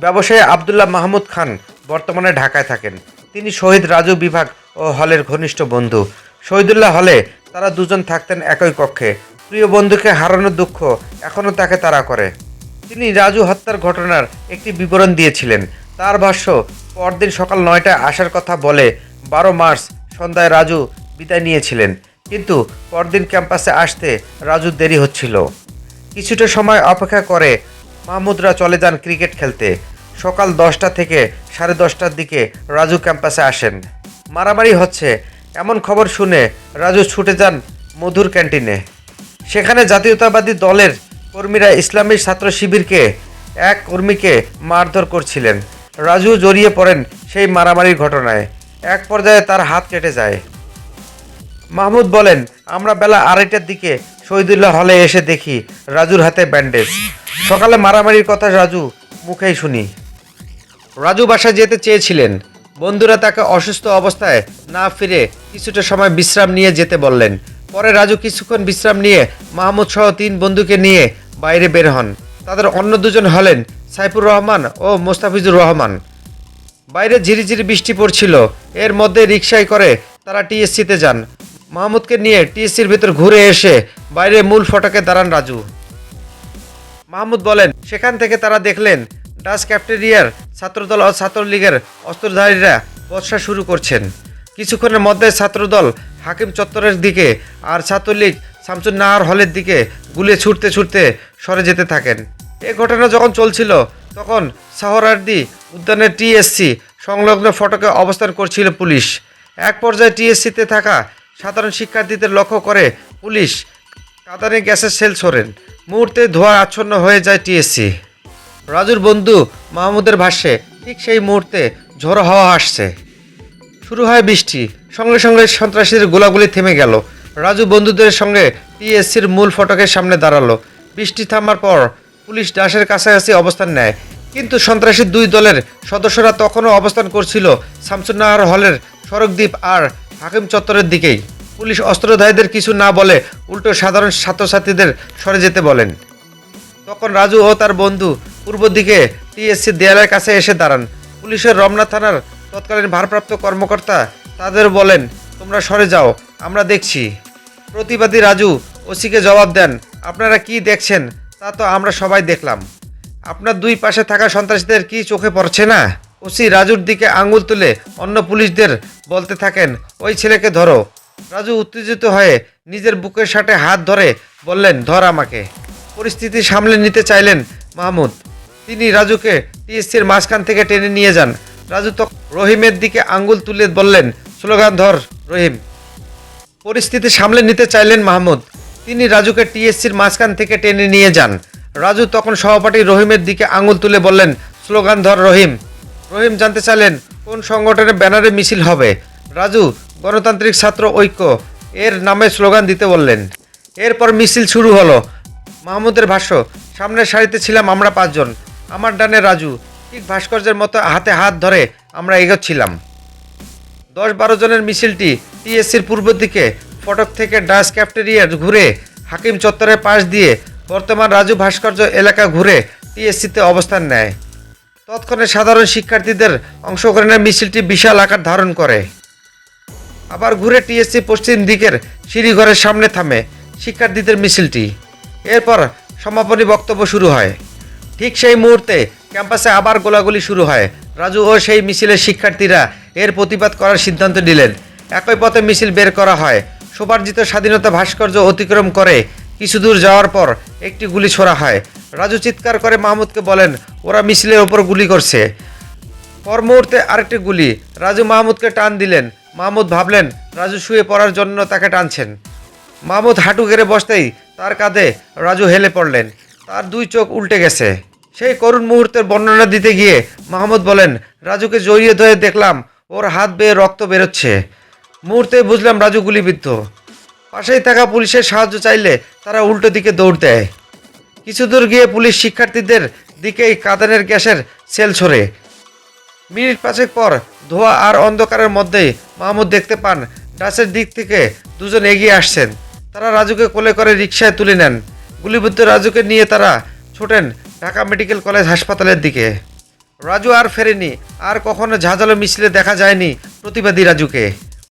ব্যবসায়ী আব্দুল্লাহ মাহমুদ খান বর্তমানে ঢাকায় থাকেন। তিনি শহীদ রাজু বিভাগ ও হলের ঘনিষ্ঠ বন্ধু। শহীদুল্লাহ হলে তারা দুজন থাকতেন একই কক্ষে। প্রিয় বন্ধুকে হারানোর দুঃখ এখনও তাকে তাড়া করে। তিনি রাজু হত্যার ঘটনার একটি বিবরণ দিয়েছিলেন। তার ভাষ্য, পরদিন সকাল ৯টায় আসার কথা বলে ১২ মার্চ সন্ধ্যায় রাজু বিদায় নিয়েছিলেন, কিন্তু পরদিন ক্যাম্পাসে আসতে রাজুর দেরি হচ্ছিল। কিছুটা সময় অপেক্ষা করে মাহমুদরা চলে যান ক্রিকেট খেলতে। সকাল 10টা থেকে 10:30টার দিকে রাজু ক্যাম্পাসে আসেন। মারামারি হচ্ছে এমন খবর শুনে রাজু ছুটে যান মধুর ক্যান্টিনে। সেখানে জাতীয়তাবাদী দলের কর্মীরা ইসলামী ছাত্র শিবিরকে এক কর্মীকে মারধর করছিলেন। রাজু জড়িয়ে পড়েন সেই মারামারির ঘটনায়। এক পর্যায়ে তার হাত কেটে যায়। মাহমুদ বলেন, আমরা বেলা 2:30টার দিকে শহীদুল্লাহ হলে এসে দেখি রাজুর হাতে ব্যান্ডেজ। সকালে মারামারির কথা রাজু মুখেই শুনি। রাজু বাসায় যেতে চেয়েছিলেন। বন্ধুরা তাকে অসুস্থ অবস্থায় না ফিরে কিছুটা সময় বিশ্রাম নিয়ে যেতে বললেন। পরে রাজু কিছুক্ষণ বিশ্রাম নিয়ে মাহমুদ সহ 3 বন্ধুকে নিয়ে বাইরে বের হন। তাদের অন্য দুজন হলেন সাইফুর রহমান ও মোস্তাফিজুর রহমান। বাইরে ঝিরিঝিরি বৃষ্টি পড়ছিল। এর মধ্যে রিকশায় করে তারা টিএসসিতে যান। মাহমুদকে নিয়ে টিএসসির ভিতর ঘুরে এসে বাইরে মূল ফটকে দাঁড়ান রাজু। মাহমুদ বলেন, সেখান থেকে তারা দেখলেন ডাচ ক্যাফটেরিয়ার ছাত্রদল ও ছাত্রলীগের অস্ত্রধারীরা বর্ষা শুরু করছেন। কিছুক্ষণের মধ্যে ছাত্রদল হাকিম চত্বরের দিকে আর ছাত্রলীগ শামসুন নাহার হলের দিকে গুলি ছুটতে ছুটতে সরে যেতে থাকেন। এ ঘটনা যখন চলছিল তখন সাহরার্দি উদ্যানের টিএসসি সংলগ্ন ফটকে অবস্থান করছিল পুলিশ। এক পর্যায়ে টিএসসিতে থাকা সাধারণ শিক্ষার্থীদের লক্ষ্য করে পুলিশ কাঁদানে গ্যাসের সেল ছোড়েন। মুহূর্তে ধোঁয়া আচ্ছন্ন হয়ে যায় টিএসসি। রাজুর বন্ধু মাহমুদের ভাষ্যে ঠিক সেই মুহূর্তে ঝড়ো হাওয়া আসছে। শুরু হয় বৃষ্টি। সঙ্গে সঙ্গে সন্ত্রাসীদের গোলাগুলি থেমে গেল। রাজু বন্ধুদের সঙ্গে টিএসসির মূল ফটকের সামনে দাঁড়ালো। বৃষ্টি থামার পর পুলিশ ডাসের কাছাকাছি অবস্থান নেয়, কিন্তু সন্ত্রাসী 2 দলের সদস্যরা তখনও অবস্থান করছিল শামসুন নাহার হলের সড়কদ্বীপ আর হাকিম চত্বরের দিকেই। পুলিশ অস্ত্রধারীদের কিছু না বলে উল্টো সাধারণ ছাত্রছাত্রীদের সরে যেতে বলেন। তখন রাজু ও তার বন্ধু পূর্ব দিকে টিএসসি দেয়ালের কাছে এসে দাঁড়ান। পুলিশের রমনা থানার তৎকালীন ভারপ্রাপ্ত কর্মকর্তা তাদের বলেন, তোমরা সরে যাও, আমরা দেখছি। প্রতিবাদী রাজু ওসিকে জবাব দেন, আপনারা কি দেখছেন তা তো আমরা সবাই দেখলাম। আপনার 2 পাশে থাকা সন্ত্রাসীদের কি চোখে পড়ছে না? ওসি রাজুর দিকে আঙুল তুলে অন্য পুলিশদের বলতে থাকেন, ওই ছেলেকে ধরো। রাজু উত্তেজিত হয়ে নিজের বুকের সাথে হাত ধরে বললেন, ধর আমাকে। পরিস্থিতি সামলে নিতে চাইলেন মাহমুদ। তিনি রাজুকে টিএসসির মাঝখান থেকে টেনে নিয়ে যান। রাজু তখন রহিমের দিকে আঙ্গুল তুলে বললেন, স্লোগান ধর রহিম। পরিস্থিতি সামলে নিতে চাইলেন মাহমুদ। তিনি রাজুকে টিএসসির মাঝখান থেকে টেনে নিয়ে যান। রাজু তখন সহপাঠী রহিমের দিকে আঙুল তুলে বললেন, স্লোগান ধর রহিম। রহিম জানতে চাইলেন কোন সংগঠনের ব্যানারে মিছিল হবে। রাজু গণতান্ত্রিক ছাত্র ঐক্য এর নামে স্লোগান দিতে বললেন। এরপর মিছিল শুরু হলো। মাহমুদের ভাষ্য, সামনের সারিতে ছিলাম আমরা 5 জন। আমার ডানে রাজু, ঠিক ভাস্কর্যের মতো হাতে হাত ধরে আমরা এগোচ্ছিলাম। 10-12 জনের মিছিলটি টিএসসির পূর্ব দিকে ফটক থেকে ডাচ ক্যাফটেরিয়া ঘুরে হাকিম চত্বরের পাশ দিয়ে বর্তমান রাজু ভাস্কর্য এলাকা ঘুরে টিএসসিতে অবস্থান নেয়। তৎক্ষণে সাধারণ শিক্ষার্থীদের অংশগ্রহণের মিছিলটি বিশাল আকার ধারণ করে। আবার ঘুরে টিএসসি পশ্চিম দিকের সিঁড়িঘরের সামনে থামে শিক্ষার্থীদের মিছিলটি। এরপর সমাপনী বক্তব্য শুরু হয়। ঠিক সেই মুহূর্তে ক্যাম্পাসে আবার গোলাগুলি শুরু হয়। রাজু ও সেই মিছিলের শিক্ষার্থীরা এর প্রতিবাদ করার সিদ্ধান্ত নিলেন। একই পথে মিছিল বের করা হয়। স্বোপার্জিত স্বাধীনতা ভাস্কর্য অতিক্রম করে কিছু দূর যাওয়ার পর একটি গুলি ছোড়া হয়। রাজু চিৎকার করে মাহমুদকে বলেন, ওরা মিছিলের ওপর গুলি করছে। পর মুহূর্তে আরেকটি গুলি। রাজু মাহমুদকে টান দিলেন। মাহমুদ ভাবলেন রাজু শুয়ে পড়ার জন্য তাকে টানছেন। মাহমুদ হাঁটু গেড়ে বসতেই তার কাঁধে রাজু হেলে পড়লেন। তার 2 চোখ উল্টে গেছে। সেই করুণ মুহূর্তের বর্ণনা দিতে গিয়ে মাহমুদ বলেন, রাজুকে জড়িয়ে ধরে দেখলাম ওর হাত বেয়ে রক্ত বেরোচ্ছে। মুহূর্তে বুঝলাম রাজু গুলিবিদ্ধ। পাশেই থাকা পুলিশের সাহায্য চাইলে তারা উল্টো দিকে দৌড় দেয়। কিছু দূর গিয়ে পুলিশ শিক্ষার্থীদের দিকেই কাঁদানের গ্যাসের সেল ছোড়ে। মিনিট 5 পর ধোঁয়া আর অন্ধকারের মধ্যেই মাহমুদ দেখতে পান ডাচের দিক থেকে 2 জন এগিয়ে আসছেন। তারা রাজুকে কোলে করে রিকশায় তুলে নেন। গুলিবিদ্ধ রাজুকে নিয়ে তারা ছোটেন ঢাকা মেডিকেল কলেজ হাসপাতালের দিকে। রাজু আর ফেরেনি। আর কখনো ঝাঁঝালো মিছিলে দেখা যায়নি প্রতিবাদী রাজুকে।